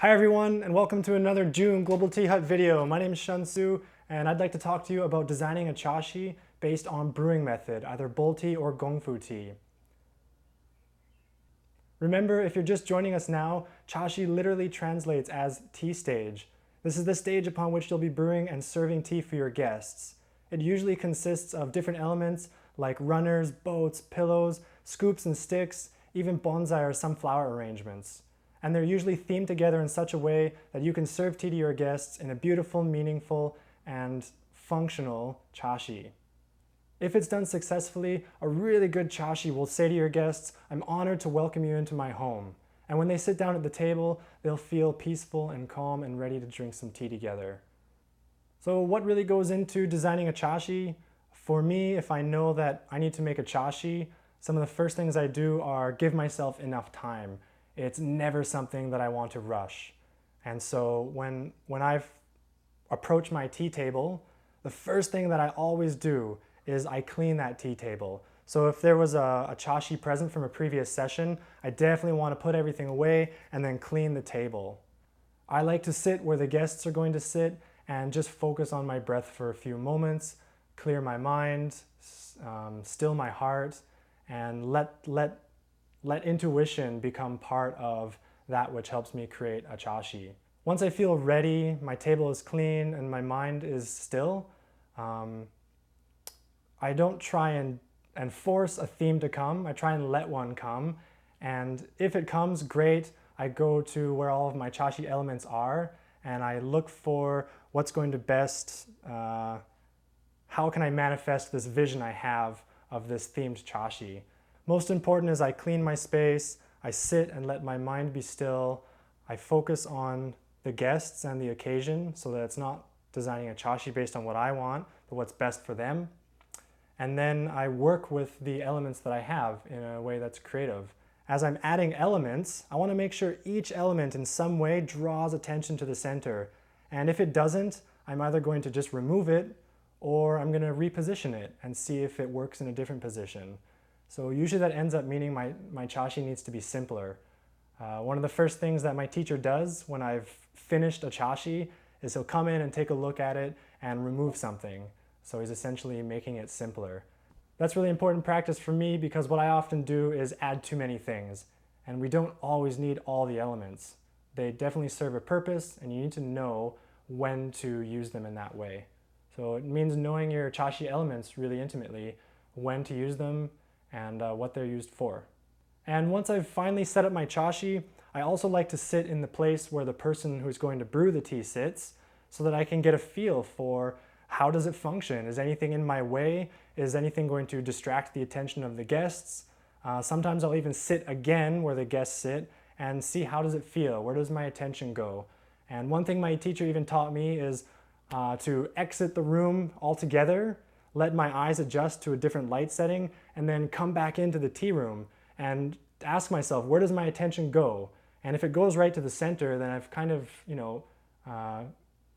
Hi everyone, and welcome to another June Global Tea Hut video. My name is Shansu, and I'd like to talk to you about designing a chaxi based on brewing method, either bowl tea or gongfu tea. Remember, if you're just joining us now, chaxi literally translates as tea stage. This is the stage upon which you'll be brewing and serving tea for your guests. It usually consists of different elements like runners, boats, pillows, scoops and sticks, even bonsai or some flower arrangements. And they're usually themed together in such a way that you can serve tea to your guests in a beautiful, meaningful, and functional chaxi. If it's done successfully, a really good chaxi will say to your guests, "I'm honored to welcome you into my home." And when they sit down at the table, they'll feel peaceful and calm and ready to drink some tea together. So what really goes into designing a chaxi? For me, if I know that I need to make a chaxi, some of the first things I do are give myself enough time. It's never something that I want to rush. And so when I've approached my tea table, the first thing that I always do is I clean that tea table. So if there was a chaxi present from a previous session, I definitely want to put everything away and then clean the table. I like to sit where the guests are going to sit and just focus on my breath for a few moments, clear my mind, still my heart, and let intuition become part of that which helps me create a chaxi. Once I feel ready, my table is clean, and my mind is still, I don't try and force a theme to come. I try and let one come. And if it comes, great. I go to where all of my chaxi elements are, and I look for what's going to best, how can I manifest this vision I have of this themed chaxi. Most important is I clean my space, I sit and let my mind be still, I focus on the guests and the occasion so that it's not designing a chaxi based on what I want, but what's best for them. And then I work with the elements that I have in a way that's creative. As I'm adding elements, I want to make sure each element in some way draws attention to the center. And if it doesn't, I'm either going to just remove it or I'm going to reposition it and see if it works in a different position. So usually that ends up meaning my chaxi needs to be simpler. One of the first things that my teacher does when I've finished a chaxi is he'll come in and take a look at it and remove something. So he's essentially making it simpler. That's really important practice for me because what I often do is add too many things, and we don't always need all the elements. They definitely serve a purpose, and you need to know when to use them in that way. So it means knowing your chaxi elements really intimately, when to use them, and what they're used for. And once I've finally set up my chaxi, I also like to sit in the place where the person who's going to brew the tea sits so that I can get a feel for how does it function? Is anything in my way? Is anything going to distract the attention of the guests? Sometimes I'll even sit again where the guests sit and see how does it feel? Where does my attention go? And one thing my teacher even taught me is to exit the room altogether, let my eyes adjust to a different light setting, and then come back into the tea room and ask myself, where does my attention go? And if it goes right to the center, then I've kind of,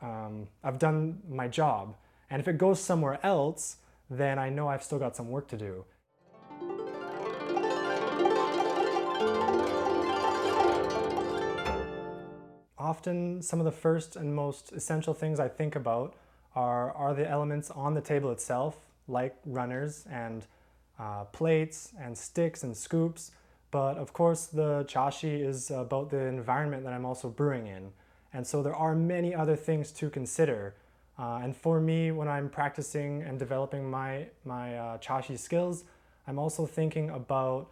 I've done my job. And if it goes somewhere else, then I know I've still got some work to do. Often, some of the first and most essential things I think about are the elements on the table itself, like runners and plates and sticks and scoops. But of course, the chaxi is about the environment that I'm also brewing in. And so there are many other things to consider. And for me, when I'm practicing and developing my chaxi skills, I'm also thinking about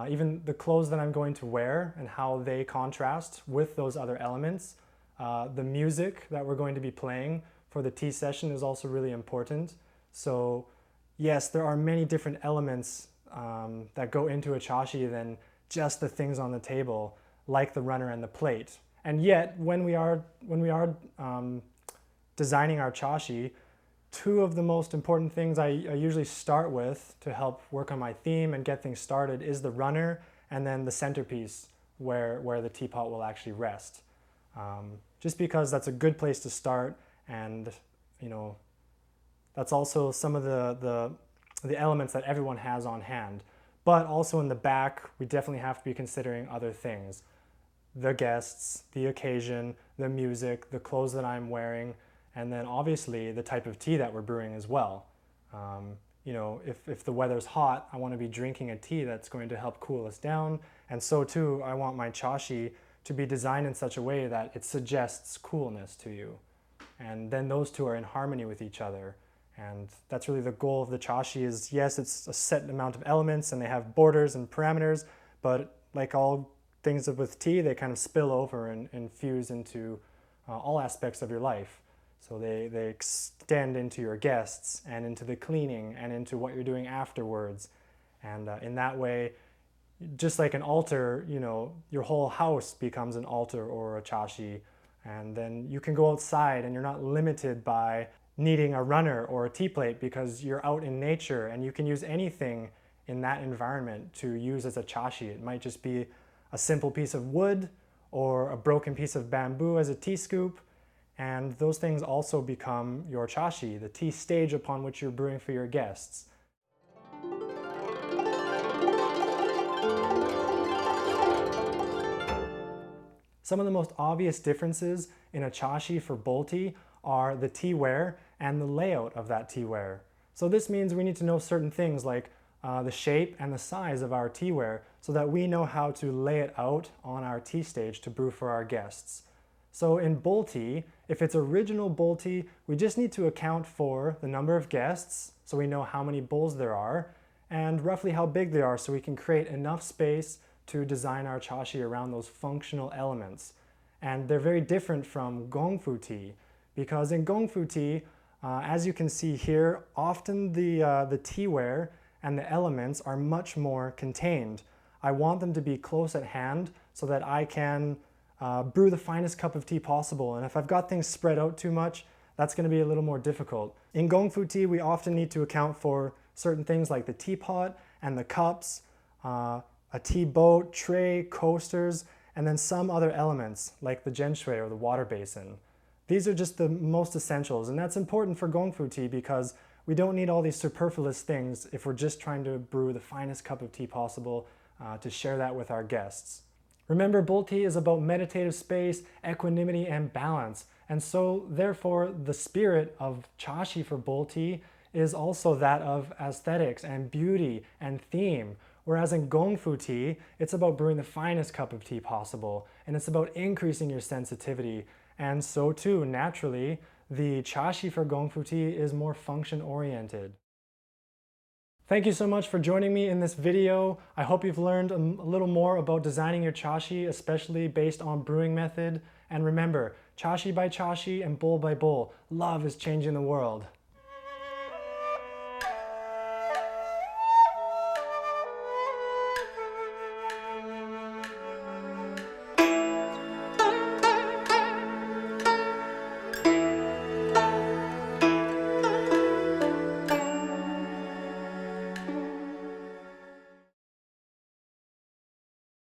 even the clothes that I'm going to wear and how they contrast with those other elements. The music that we're going to be playing for the tea session is also really important. So yes, there are many different elements that go into a chaxi than just the things on the table, like the runner and the plate. And yet, when we are designing our chaxi, two of the most important things I usually start with to help work on my theme and get things started is the runner and then the centerpiece where the teapot will actually rest. Just because that's a good place to start, and that's also some of the elements that everyone has on hand. But also in the back, we definitely have to be considering other things. the guests, the occasion, the music, the clothes that I'm wearing, and then obviously the type of tea that we're brewing as well. You know, if the weather's hot, I want to be drinking a tea that's going to help cool us down, and so too, I want my chashi to be designed in such a way that it suggests coolness to you. And then those two are in harmony with each other. And that's really the goal of the chashi is, yes, it's a set amount of elements and they have borders and parameters, but like all things with tea, they kind of spill over and fuse into all aspects of your life. So they extend into your guests and into the cleaning and into what you're doing afterwards. And in that way, just like an altar, you know, your whole house becomes an altar or a chashi. And then you can go outside and you're not limited by needing a runner or a tea plate because you're out in nature and you can use anything in that environment to use as a chashi. It might just be a simple piece of wood or a broken piece of bamboo as a tea scoop. And those things also become your chashi, the tea stage upon which you're brewing for your guests. Some of the most obvious differences in a chashi for bowl tea are the teaware and the layout of that teaware. So this means we need to know certain things like the shape and the size of our teaware so that we know how to lay it out on our tea stage to brew for our guests. So in bowl tea, if it's original bowl tea, we just need to account for the number of guests so we know how many bowls there are and roughly how big they are so we can create enough space to design our chashi around those functional elements. And they're very different from gongfu tea because in gongfu tea, as you can see here, often the teaware and the elements are much more contained. I want them to be close at hand so that I can brew the finest cup of tea possible. And if I've got things spread out too much, that's going to be a little more difficult. In gongfu tea, we often need to account for certain things like the teapot and the cups, a tea boat, tray, coasters, and then some other elements like the genshui or the water basin. These are just the most essentials, and that's important for gongfu tea because we don't need all these superfluous things if we're just trying to brew the finest cup of tea possible to share that with our guests. Remember, bowl tea is about meditative space, equanimity, and balance. And so, therefore, the spirit of chashi for bowl tea is also that of aesthetics and beauty and theme. Whereas in gongfu tea, it's about brewing the finest cup of tea possible, and it's about increasing your sensitivity. And so too, naturally, the chashi for gongfu tea is more function-oriented. Thank you so much for joining me in this video. I hope you've learned a little more about designing your chashi, especially based on brewing method. And remember, chashi by chashi and bowl by bowl, love is changing the world.